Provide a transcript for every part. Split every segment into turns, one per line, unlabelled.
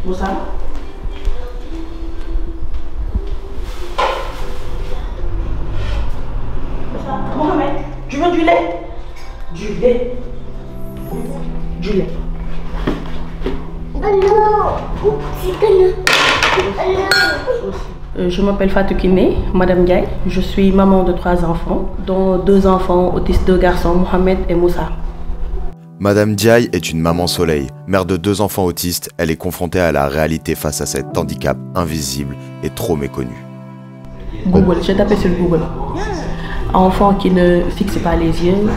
Moussa. Mohamed, tu veux du lait? Du lait. Du lait. Je m'appelle Fatou Kiné, Madame Ndiaye. Je suis maman de 3 enfants, dont 2 enfants autistes, 2 garçons, Mohamed et Moussa.
Madame Ndiaye est une maman soleil. Mère de 2 enfants autistes, elle est confrontée à la réalité face à cet handicap invisible et trop méconnu.
Google, j'ai tapé sur Google. Enfant qui ne fixe pas les yeux,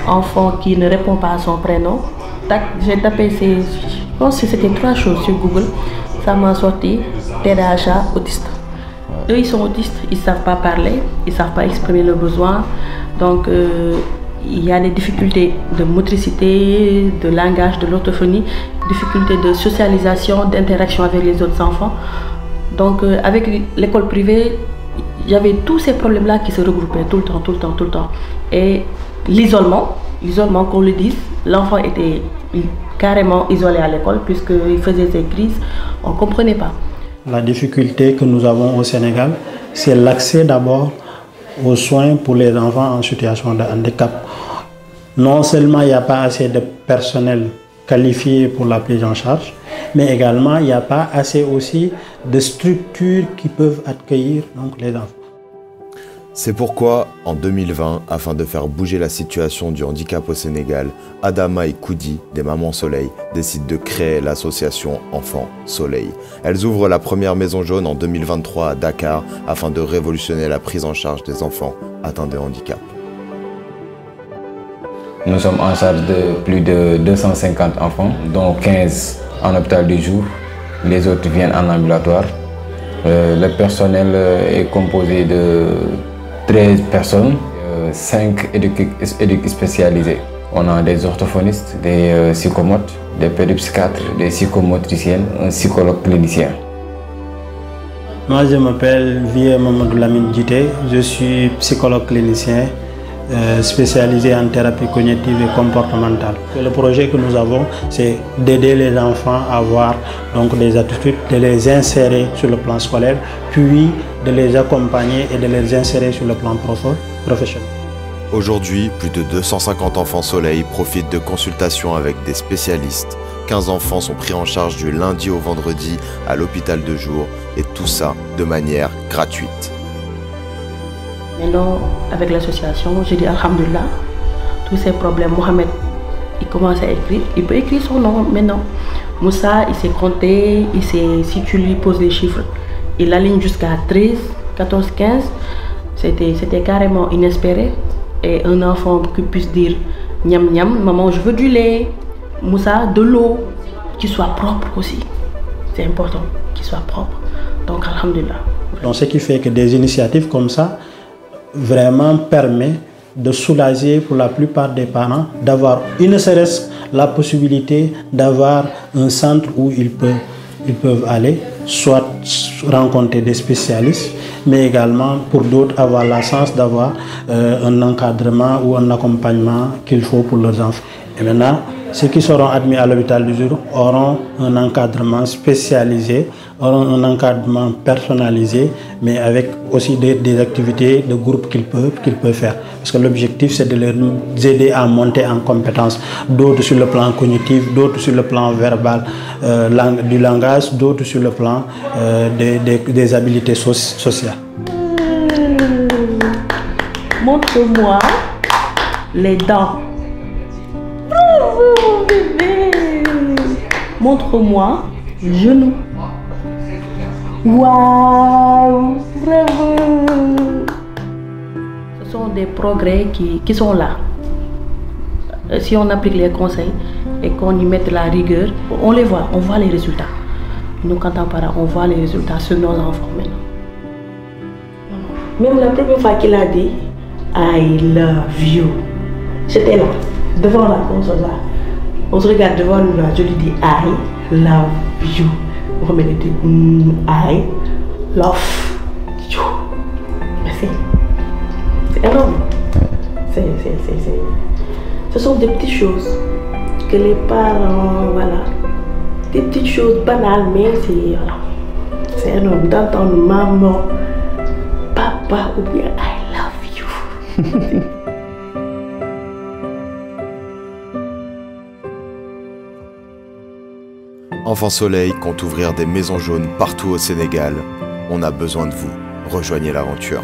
enfant qui ne répond pas à son prénom. Tac, j'ai tapé je pense que c'était 3 choses sur Google. Ça m'a sorti TDAH autiste. Eux, ils sont autistes, ils ne savent pas parler, ils ne savent pas exprimer leurs besoins. Donc, il y a des difficultés de motricité, de langage, de l'orthophonie, difficultés de socialisation, d'interaction avec les autres enfants. Donc, avec l'école privée, il y avait tous ces problèmes-là qui se regroupaient tout le temps. Et l'isolement, qu'on le dise, l'enfant était carrément isolé à l'école puisqu'il faisait ses crises, on ne comprenait pas.
La difficulté que nous avons au Sénégal, c'est l'accès d'abord aux soins pour les enfants en situation de handicap. Non seulement il n'y a pas assez de personnel qualifié pour la prise en charge, mais également il n'y a pas assez aussi de structures qui peuvent accueillir donc, les enfants.
C'est pourquoi, en 2020, afin de faire bouger la situation du handicap au Sénégal, Adama et Koudi, des Mamans Soleil, décident de créer l'association Enfants Soleil. Elles ouvrent la première maison jaune en 2023 à Dakar afin de révolutionner la prise en charge des enfants atteints de handicap.
Nous sommes en charge de plus de 250 enfants, dont 15 en hôpital du jour. Les autres viennent en ambulatoire. Le personnel est composé de 13 personnes, 5 éduques spécialisés. On a des orthophonistes, des psychomotes, des pédopsychiatres, des psychomotriciennes, un psychologue clinicien.
Moi, je m'appelle Vie Mamadou Lamine Djité, je suis psychologue clinicien spécialisé en thérapie cognitive et comportementale. Le projet que nous avons, c'est d'aider les enfants à avoir donc, des attitudes, de les insérer sur le plan scolaire, puis de les accompagner et de les insérer sur le plan professionnel.
Aujourd'hui, plus de 250 enfants soleil profitent de consultations avec des spécialistes. 15 enfants sont pris en charge du lundi au vendredi à l'hôpital de jour, et tout ça de manière gratuite.
Maintenant, avec l'association, j'ai dit Alhamdulillah, tous ces problèmes, Mohamed, il commence à écrire, il peut écrire son nom maintenant. Moussa, il sait compter, il sait, si tu lui poses les chiffres, il aligne jusqu'à 13, 14, 15. C'était carrément inespéré. Et un enfant qui puisse dire Niam Niam, maman, je veux du lait. Moussa, de l'eau, qui soit propre aussi. C'est important, qu'il soit propre. Donc, Alhamdulillah.
Donc, ce qui fait que des initiatives comme ça, vraiment permet de soulager pour la plupart des parents, d'avoir ne serait-ce la possibilité d'avoir un centre où ils peuvent aller, soit rencontrer des spécialistes, mais également pour d'autres avoir la chance d'avoir un encadrement ou un accompagnement qu'il faut pour leurs enfants. Et maintenant, ceux qui seront admis à l'hôpital du jour auront un encadrement spécialisé, auront un encadrement personnalisé, mais avec aussi des activités de groupe qu'ils peuvent faire. Parce que l'objectif, c'est de les aider à monter en compétences, d'autres sur le plan cognitif, d'autres sur le plan verbal du langage, d'autres sur le plan des habiletés sociales.
Montre-moi les dents. Bravo, bébé. Montre-moi le genou. Waouh, bravo. Ce sont des progrès qui sont là. Si on applique les conseils et qu'on y mette la rigueur, on les voit, on voit les résultats. Nous, quand on parle, on voit les résultats sur nos enfants maintenant. Même la première fois qu'il a dit I love you, j'étais là, devant la console là. On se regarde devant nous là, je lui dis I love you. On me dit I love you. Merci. C'est énorme. Ce sont des petites choses que les parents, voilà, des petites choses banales, mais c'est énorme d'entendre maman, papa ou bien I love you.
Enfants Soleil compte ouvrir des maisons jaunes partout au Sénégal. On a besoin de vous. Rejoignez l'aventure.